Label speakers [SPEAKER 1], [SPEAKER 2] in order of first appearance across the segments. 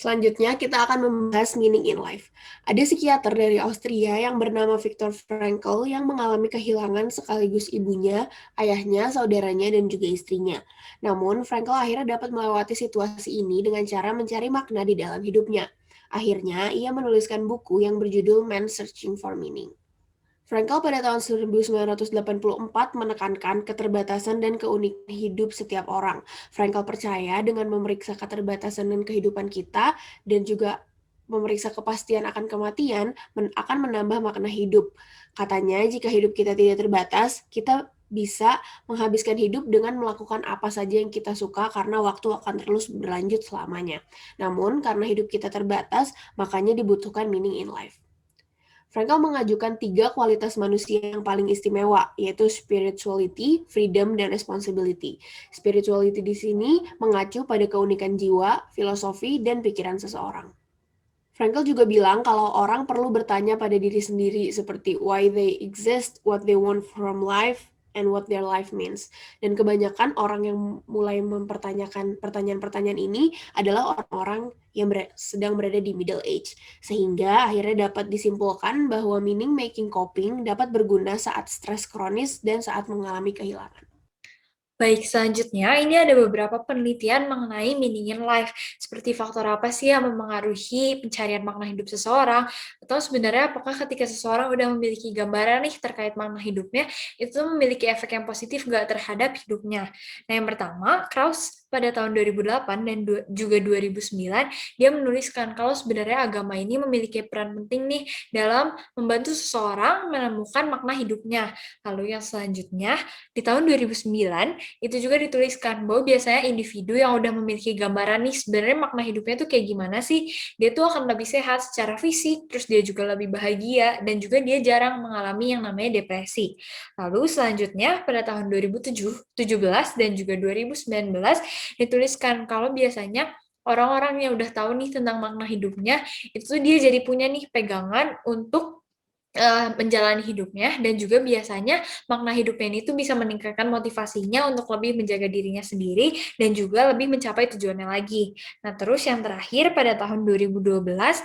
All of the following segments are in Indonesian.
[SPEAKER 1] Selanjutnya, kita akan membahas meaning in life. Ada psikiater dari Austria yang bernama Viktor Frankl yang mengalami kehilangan sekaligus ibunya, ayahnya, saudaranya, dan juga istrinya. Namun, Frankl akhirnya dapat melewati situasi ini dengan cara mencari makna di dalam hidupnya. Akhirnya, ia menuliskan buku yang berjudul Man Searching for Meaning. Frankl pada tahun 1984 menekankan keterbatasan dan keunikan hidup setiap orang. Frankl percaya dengan memeriksa keterbatasan dan kehidupan kita dan juga memeriksa kepastian akan kematian akan menambah makna hidup. Katanya, jika hidup kita tidak terbatas, kita bisa menghabiskan hidup dengan melakukan apa saja yang kita suka karena waktu akan terus berlanjut selamanya. Namun, karena hidup kita terbatas, makanya dibutuhkan meaning in life. Frankl mengajukan 3 kualitas manusia yang paling istimewa, yaitu spirituality, freedom, dan responsibility. Spirituality di sini mengacu pada keunikan jiwa, filosofi, dan pikiran seseorang. Frankl juga bilang kalau orang perlu bertanya pada diri sendiri seperti why they exist, what they want from life, and what their life means. Dan kebanyakan orang yang mulai mempertanyakan pertanyaan-pertanyaan ini adalah orang-orang yang sedang berada di middle age. Sehingga akhirnya dapat disimpulkan bahwa meaning making coping dapat berguna saat stres kronis dan saat mengalami kehilangan.
[SPEAKER 2] Baik, selanjutnya ini ada beberapa penelitian mengenai meaning in life, seperti faktor apa sih yang memengaruhi pencarian makna hidup seseorang, atau sebenarnya apakah ketika seseorang udah memiliki gambaran nih terkait makna hidupnya, itu memiliki efek yang positif nggak terhadap hidupnya. Nah, yang pertama, Krauss pada tahun 2008 dan juga 2009, dia menuliskan kalau sebenarnya agama ini memiliki peran penting nih dalam membantu seseorang menemukan makna hidupnya. Lalu yang selanjutnya, di tahun 2009, itu juga dituliskan bahwa biasanya individu yang udah memiliki gambaran nih sebenarnya makna hidupnya tuh kayak gimana sih, dia tuh akan lebih sehat secara fisik, terus dia juga lebih bahagia, dan juga dia jarang mengalami yang namanya depresi. Lalu selanjutnya pada tahun 2017 dan juga 2019 dituliskan kalau biasanya orang-orang yang udah tahu nih tentang makna hidupnya, itu dia jadi punya nih pegangan untuk menjalani hidupnya, dan juga biasanya makna hidupnya ini tuh bisa meningkatkan motivasinya untuk lebih menjaga dirinya sendiri dan juga lebih mencapai tujuannya lagi. Nah, terus yang terakhir pada tahun 2012,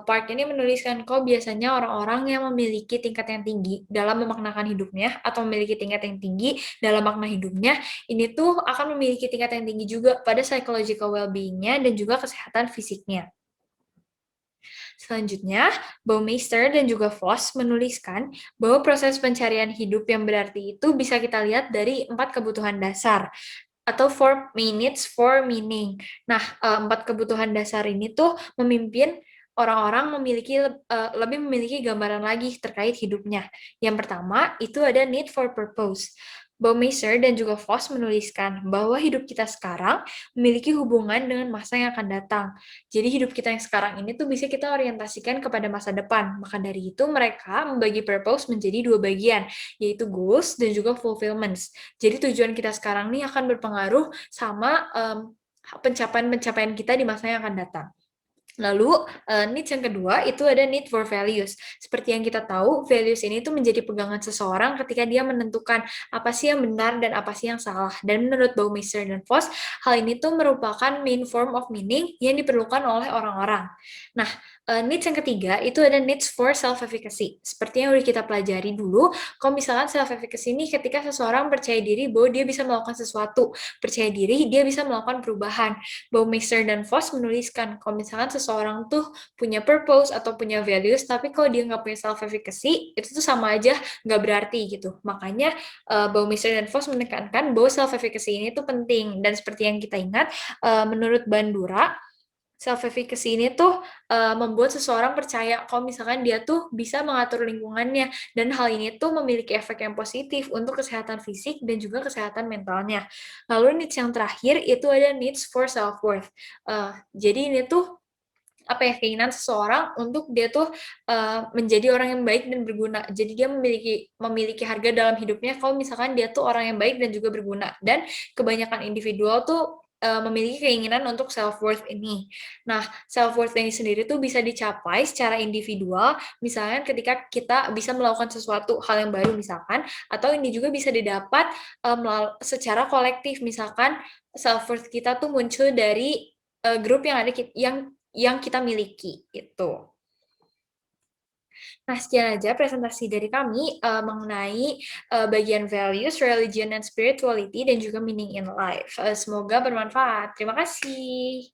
[SPEAKER 2] Park ini menuliskan kok biasanya orang-orang yang memiliki tingkat yang tinggi dalam memaknakan hidupnya atau memiliki tingkat yang tinggi dalam makna hidupnya, ini tuh akan memiliki tingkat yang tinggi juga pada psychological well-being-nya dan juga kesehatan fisiknya. Selanjutnya, Baumeister dan juga Voss menuliskan bahwa proses pencarian hidup yang berarti itu bisa kita lihat dari 4 kebutuhan dasar atau 4 minutes for meaning. Nah, 4 kebutuhan dasar ini tuh memimpin orang-orang lebih memiliki gambaran lagi terkait hidupnya. Yang pertama, itu ada need for purpose. Baumeister dan juga Voss menuliskan bahwa hidup kita sekarang memiliki hubungan dengan masa yang akan datang. Jadi hidup kita yang sekarang ini tuh bisa kita orientasikan kepada masa depan. Maka dari itu mereka membagi purpose menjadi 2 bagian, yaitu goals dan juga fulfillments. Jadi tujuan kita sekarang nih akan berpengaruh sama pencapaian-pencapaian kita di masa yang akan datang. Lalu, needs yang kedua itu ada need for values. Seperti yang kita tahu, values ini tuh menjadi pegangan seseorang ketika dia menentukan apa sih yang benar dan apa sih yang salah. Dan menurut Baumeister dan Voss, hal ini tuh merupakan main form of meaning yang diperlukan oleh orang-orang. Nah, needs yang ketiga itu ada needs for self-efficacy. Seperti yang udah kita pelajari dulu, kalau misalkan self-efficacy ini ketika seseorang percaya diri bahwa dia bisa melakukan sesuatu, percaya diri dia bisa melakukan perubahan. Baumeister dan Voss menuliskan kalau misalkan seseorang tuh punya purpose atau punya values, tapi kalau dia nggak punya self-efficacy, itu tuh sama aja nggak berarti gitu. Makanya Baumeister dan Voss menekankan bahwa self-efficacy ini tuh penting. Dan seperti yang kita ingat, menurut Bandura, self-efficacy ini tuh membuat seseorang percaya kalau misalkan dia tuh bisa mengatur lingkungannya, dan hal ini tuh memiliki efek yang positif untuk kesehatan fisik dan juga kesehatan mentalnya. Lalu needs yang terakhir itu ada needs for self-worth. Jadi ini tuh apa ya, keinginan seseorang untuk dia tuh menjadi orang yang baik dan berguna. Jadi dia memiliki memiliki harga dalam hidupnya kalau misalkan dia tuh orang yang baik dan juga berguna. Dan kebanyakan individual tuh memiliki keinginan untuk self-worth ini. Nah, self-worth ini sendiri tuh bisa dicapai secara individual, misalnya ketika kita bisa melakukan sesuatu hal yang baru misalkan, atau ini juga bisa didapat secara kolektif, misalkan self-worth kita tuh muncul dari grup yang yang kita miliki itu. Nah, sekian aja presentasi dari kami mengenai bagian values, religion, and spirituality, dan juga meaning in life. Semoga bermanfaat. Terima kasih.